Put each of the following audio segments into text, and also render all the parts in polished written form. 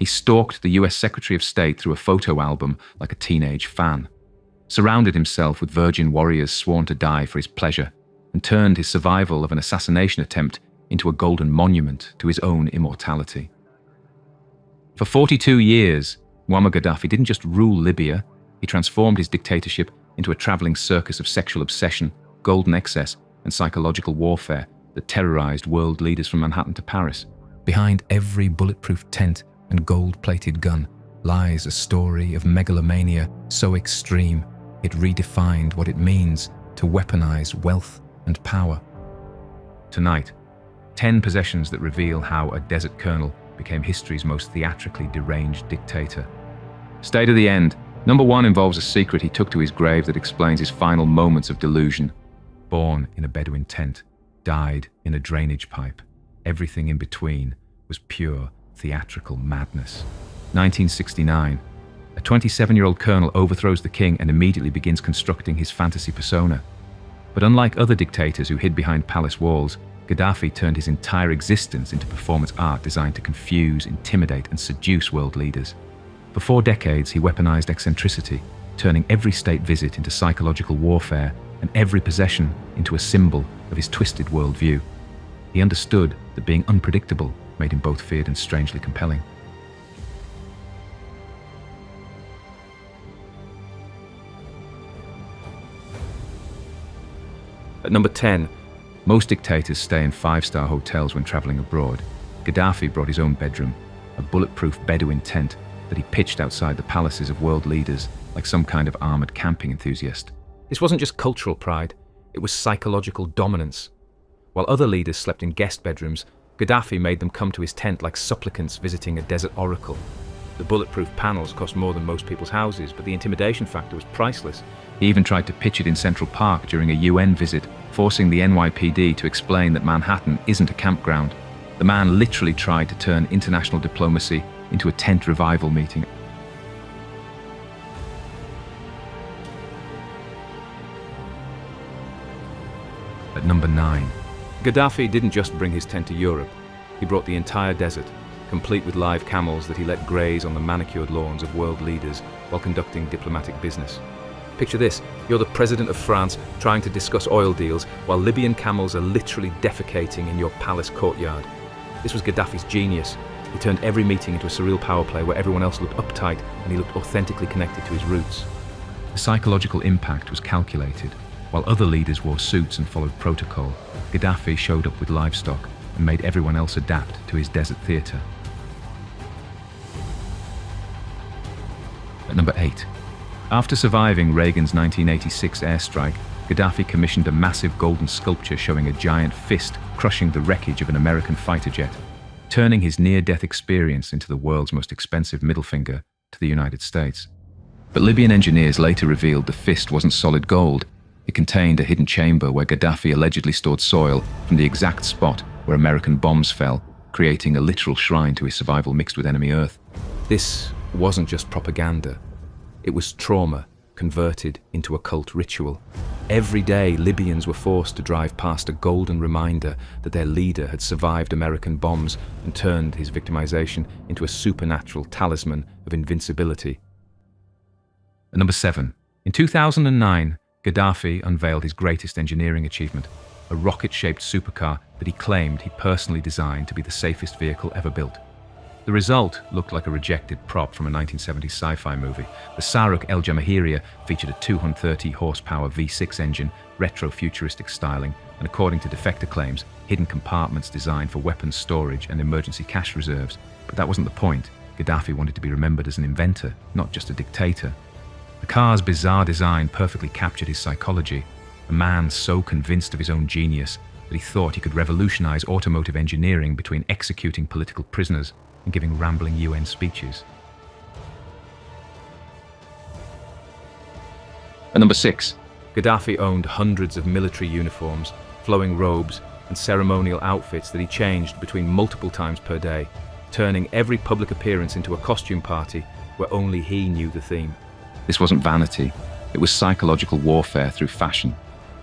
He stalked the US Secretary of State through a photo album like a teenage fan, surrounded himself with virgin warriors sworn to die for his pleasure, and turned his survival of an assassination attempt into a golden monument to his own immortality. For 42 years, Muammar Gaddafi didn't just rule Libya, he transformed his dictatorship into a traveling circus of sexual obsession, golden excess, and psychological warfare that terrorized world leaders from Manhattan to Paris. Behind every bulletproof tent and gold-plated gun lies a story of megalomania so extreme it redefined what it means to weaponize wealth and power. Tonight, 10 possessions that reveal how a desert colonel became history's most theatrically deranged dictator. Stay to the end. Number 1 involves a secret he took to his grave that explains his final moments of delusion. Born in a Bedouin tent, died in a drainage pipe. Everything in between was pure theatrical madness. 1969. A 27-year-old colonel overthrows the king and immediately begins constructing his fantasy persona. But unlike other dictators who hid behind palace walls, Gaddafi turned his entire existence into performance art designed to confuse, intimidate, and seduce world leaders. For 4 decades, he weaponized eccentricity, turning every state visit into psychological warfare and every possession into a symbol of his twisted worldview. He understood that being unpredictable made him both feared and strangely compelling. At number 10, most dictators stay in 5-star hotels when traveling abroad. Gaddafi brought his own bedroom, a bulletproof Bedouin tent that he pitched outside the palaces of world leaders like some kind of armored camping enthusiast. This wasn't just cultural pride, it was psychological dominance. While other leaders slept in guest bedrooms, Gaddafi made them come to his tent like supplicants visiting a desert oracle. The bulletproof panels cost more than most people's houses, but the intimidation factor was priceless. He even tried to pitch it in Central Park during a UN visit, forcing the NYPD to explain that Manhattan isn't a campground. The man literally tried to turn international diplomacy into a tent revival meeting. At number 9. Gaddafi didn't just bring his tent to Europe, he brought the entire desert, complete with live camels that he let graze on the manicured lawns of world leaders while conducting diplomatic business. Picture this, you're the president of France trying to discuss oil deals while Libyan camels are literally defecating in your palace courtyard. This was Gaddafi's genius. He turned every meeting into a surreal power play where everyone else looked uptight and he looked authentically connected to his roots. The psychological impact was calculated. While other leaders wore suits and followed protocol, Gaddafi showed up with livestock and made everyone else adapt to his desert theatre. At number 8. After surviving Reagan's 1986 airstrike, Gaddafi commissioned a massive golden sculpture showing a giant fist crushing the wreckage of an American fighter jet, turning his near-death experience into the world's most expensive middle finger to the United States. But Libyan engineers later revealed the fist wasn't solid gold. It contained a hidden chamber where Gaddafi allegedly stored soil from the exact spot where American bombs fell, creating a literal shrine to his survival mixed with enemy earth. This wasn't just propaganda. It was trauma converted into occult ritual. Every day, Libyans were forced to drive past a golden reminder that their leader had survived American bombs and turned his victimization into a supernatural talisman of invincibility. At number 7. In 2009, Gaddafi unveiled his greatest engineering achievement, a rocket-shaped supercar that he claimed he personally designed to be the safest vehicle ever built. The result looked like a rejected prop from a 1970s sci-fi movie. The Saruk El Jamahiriya featured a 230-horsepower V6 engine, retro-futuristic styling, and according to defector claims, hidden compartments designed for weapons storage and emergency cash reserves. But that wasn't the point. Gaddafi wanted to be remembered as an inventor, not just a dictator. The car's bizarre design perfectly captured his psychology, a man so convinced of his own genius that he thought he could revolutionize automotive engineering between executing political prisoners and giving rambling UN speeches. At number 6, Gaddafi owned hundreds of military uniforms, flowing robes, and ceremonial outfits that he changed between multiple times per day, turning every public appearance into a costume party where only he knew the theme. This wasn't vanity, it was psychological warfare through fashion.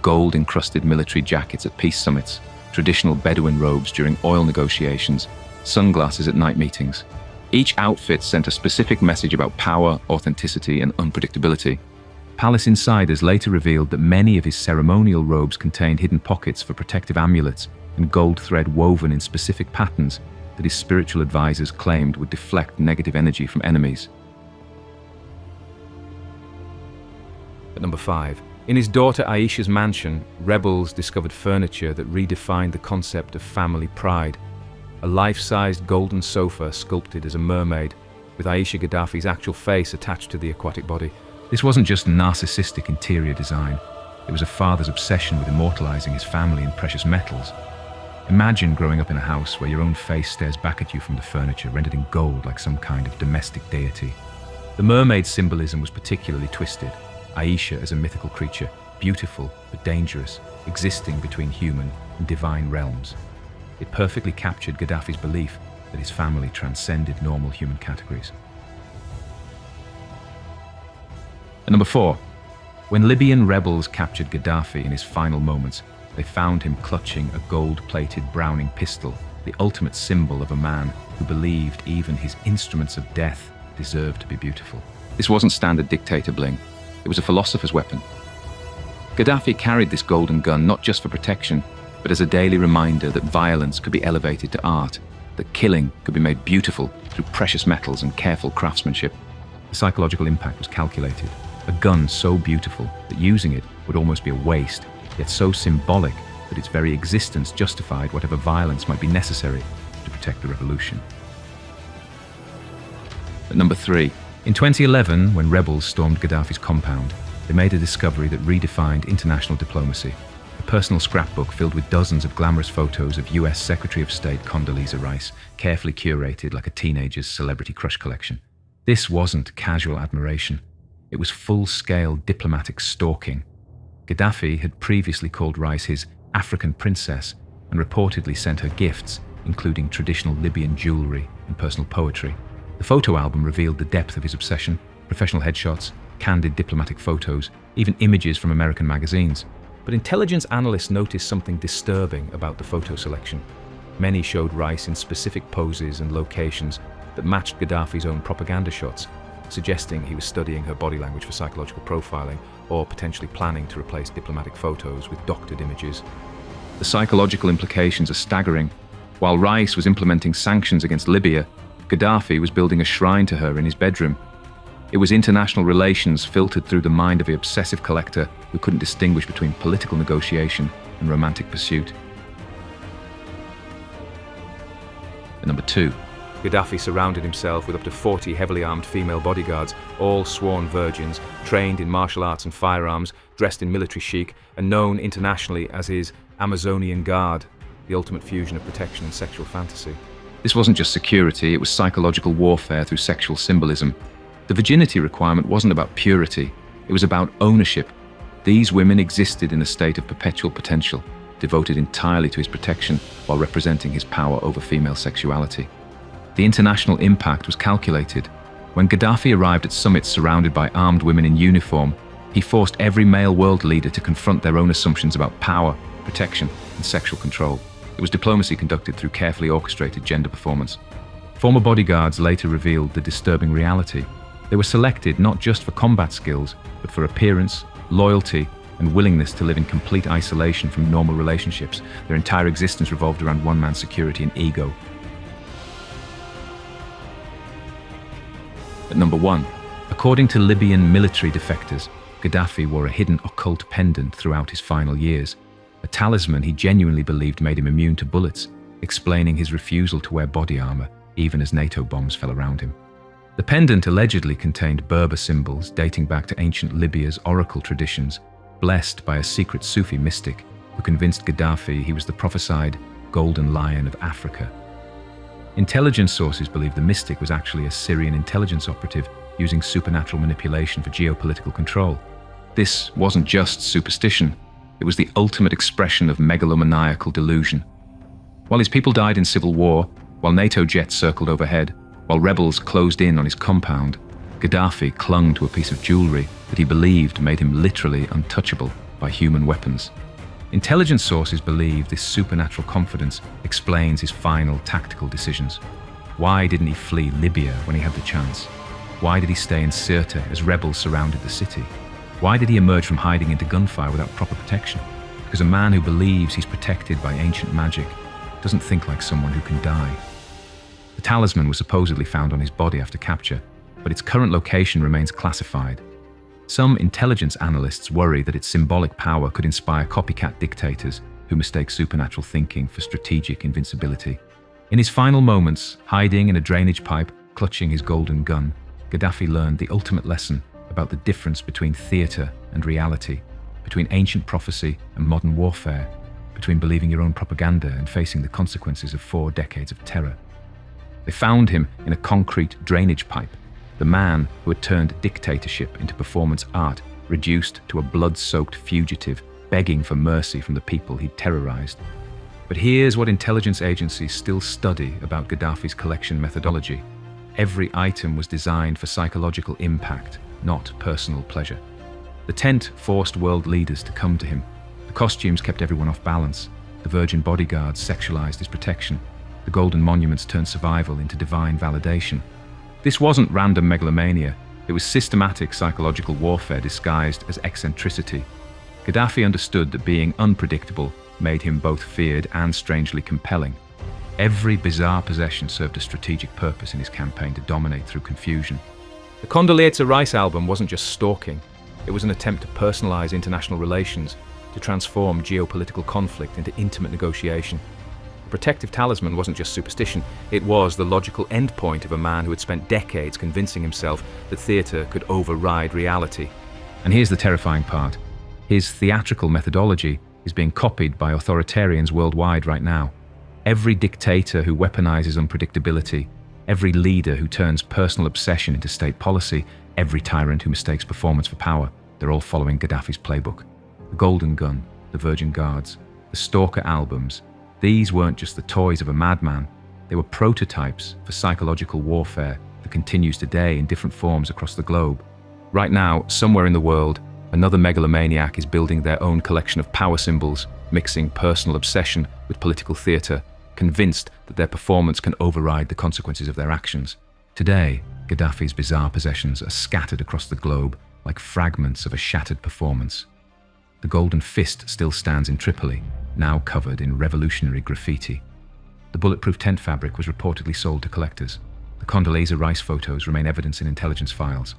Gold-encrusted military jackets at peace summits, traditional Bedouin robes during oil negotiations, sunglasses at night meetings. Each outfit sent a specific message about power, authenticity, and unpredictability. Palace insiders later revealed that many of his ceremonial robes contained hidden pockets for protective amulets and gold thread woven in specific patterns that his spiritual advisors claimed would deflect negative energy from enemies. At number 5. In his daughter Aisha's mansion, rebels discovered furniture that redefined the concept of family pride. A life-sized golden sofa sculpted as a mermaid, with Aisha Gaddafi's actual face attached to the aquatic body. This wasn't just narcissistic interior design, it was a father's obsession with immortalizing his family in precious metals. Imagine growing up in a house where your own face stares back at you from the furniture, rendered in gold like some kind of domestic deity. The mermaid symbolism was particularly twisted. Aisha as a mythical creature, beautiful but dangerous, existing between human and divine realms. It perfectly captured Gaddafi's belief that his family transcended normal human categories. At number 4. When Libyan rebels captured Gaddafi in his final moments, they found him clutching a gold-plated Browning pistol, the ultimate symbol of a man who believed even his instruments of death deserved to be beautiful. This wasn't standard dictator bling. It was a philosopher's weapon. Gaddafi carried this golden gun not just for protection, but as a daily reminder that violence could be elevated to art, that killing could be made beautiful through precious metals and careful craftsmanship. The psychological impact was calculated. A gun so beautiful that using it would almost be a waste, yet so symbolic that its very existence justified whatever violence might be necessary to protect the revolution. At number 3. In 2011, when rebels stormed Gaddafi's compound, they made a discovery that redefined international diplomacy. A personal scrapbook filled with dozens of glamorous photos of US Secretary of State Condoleezza Rice, carefully curated like a teenager's celebrity crush collection. This wasn't casual admiration. It was full-scale diplomatic stalking. Gaddafi had previously called Rice his African princess and reportedly sent her gifts, including traditional Libyan jewelry and personal poetry. The photo album revealed the depth of his obsession: professional headshots, candid diplomatic photos, even images from American magazines. But intelligence analysts noticed something disturbing about the photo selection. Many showed Rice in specific poses and locations that matched Gaddafi's own propaganda shots, suggesting he was studying her body language for psychological profiling or potentially planning to replace diplomatic photos with doctored images. The psychological implications are staggering. While Rice was implementing sanctions against Libya, Gaddafi was building a shrine to her in his bedroom. It was international relations filtered through the mind of the obsessive collector who couldn't distinguish between political negotiation and romantic pursuit. At number 2. Gaddafi surrounded himself with up to 40 heavily armed female bodyguards, all sworn virgins, trained in martial arts and firearms, dressed in military chic, and known internationally as his Amazonian Guard, the ultimate fusion of protection and sexual fantasy. This wasn't just security, it was psychological warfare through sexual symbolism. The virginity requirement wasn't about purity, it was about ownership. These women existed in a state of perpetual potential, devoted entirely to his protection while representing his power over female sexuality. The international impact was calculated. When Gaddafi arrived at summits surrounded by armed women in uniform, he forced every male world leader to confront their own assumptions about power, protection, and sexual control. It was diplomacy conducted through carefully orchestrated gender performance. Former bodyguards later revealed the disturbing reality. They were selected not just for combat skills, but for appearance, loyalty, and willingness to live in complete isolation from normal relationships. Their entire existence revolved around one man's security and ego. At number 1. According to Libyan military defectors, Gaddafi wore a hidden occult pendant throughout his final years, a talisman he genuinely believed made him immune to bullets, explaining his refusal to wear body armor even as NATO bombs fell around him. The pendant allegedly contained Berber symbols dating back to ancient Libya's oracle traditions, blessed by a secret Sufi mystic who convinced Gaddafi he was the prophesied Golden Lion of Africa. Intelligence sources believe the mystic was actually a Syrian intelligence operative using supernatural manipulation for geopolitical control. This wasn't just superstition, it was the ultimate expression of megalomaniacal delusion. While his people died in civil war, while NATO jets circled overhead, while rebels closed in on his compound, Gaddafi clung to a piece of jewelry that he believed made him literally untouchable by human weapons. Intelligence sources believe this supernatural confidence explains his final tactical decisions. Why didn't he flee Libya when he had the chance? Why did he stay in Sirte as rebels surrounded the city? Why did he emerge from hiding into gunfire without proper protection? Because a man who believes he's protected by ancient magic doesn't think like someone who can die. The talisman was supposedly found on his body after capture, but its current location remains classified. Some intelligence analysts worry that its symbolic power could inspire copycat dictators who mistake supernatural thinking for strategic invincibility. In his final moments, hiding in a drainage pipe, clutching his golden gun, Gaddafi learned the ultimate lesson about the difference between theater and reality, between ancient prophecy and modern warfare, between believing your own propaganda and facing the consequences of 4 decades of terror. They found him in a concrete drainage pipe, the man who had turned dictatorship into performance art, reduced to a blood-soaked fugitive, begging for mercy from the people he'd terrorized. But here's what intelligence agencies still study about Gaddafi's collection methodology. Every item was designed for psychological impact, not personal pleasure. The tent forced world leaders to come to him. The costumes kept everyone off balance. The virgin bodyguards sexualized his protection. The golden monuments turned survival into divine validation. This wasn't random megalomania. It was systematic psychological warfare disguised as eccentricity. Gaddafi understood that being unpredictable made him both feared and strangely compelling. Every bizarre possession served a strategic purpose in his campaign to dominate through confusion. The Condoleezza Rice album wasn't just stalking. It was an attempt to personalize international relations, to transform geopolitical conflict into intimate negotiation. The protective talisman wasn't just superstition, it was the logical endpoint of a man who had spent decades convincing himself that theater could override reality. And here's the terrifying part. His theatrical methodology is being copied by authoritarians worldwide right now. Every dictator who weaponizes unpredictability, every leader who turns personal obsession into state policy, every tyrant who mistakes performance for power, they're all following Gaddafi's playbook. The Golden Gun, the Virgin Guards, the Stalker albums, these weren't just the toys of a madman, they were prototypes for psychological warfare that continues today in different forms across the globe. Right now, somewhere in the world, another megalomaniac is building their own collection of power symbols, mixing personal obsession with political theater, convinced that their performance can override the consequences of their actions. Today, Gaddafi's bizarre possessions are scattered across the globe like fragments of a shattered performance. The Golden Fist still stands in Tripoli, now covered in revolutionary graffiti. The bulletproof tent fabric was reportedly sold to collectors. The Condoleezza Rice photos remain evidence in intelligence files.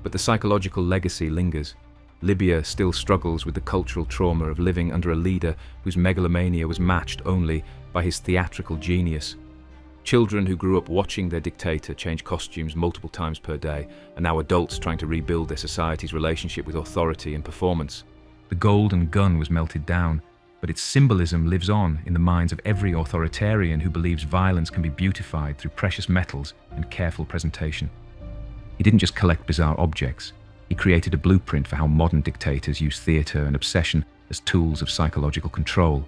But the psychological legacy lingers. Libya still struggles with the cultural trauma of living under a leader whose megalomania was matched only by his theatrical genius. Children who grew up watching their dictator change costumes multiple times per day are now adults trying to rebuild their society's relationship with authority and performance. The golden gun was melted down, but its symbolism lives on in the minds of every authoritarian who believes violence can be beautified through precious metals and careful presentation. He didn't just collect bizarre objects. He created a blueprint for how modern dictators use theater and obsession as tools of psychological control.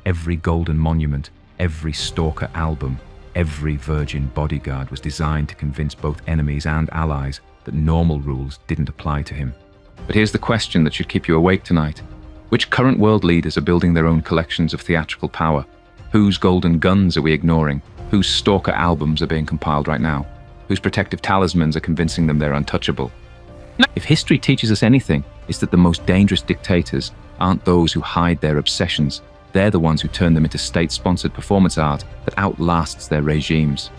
Every golden monument, every stalker album, every virgin bodyguard was designed to convince both enemies and allies that normal rules didn't apply to him. But here's the question that should keep you awake tonight. Which current world leaders are building their own collections of theatrical power? Whose golden guns are we ignoring? Whose stalker albums are being compiled right now? Whose protective talismans are convincing them they're untouchable? If history teaches us anything, it's that the most dangerous dictators aren't those who hide their obsessions. They're the ones who turn them into state-sponsored performance art that outlasts their regimes.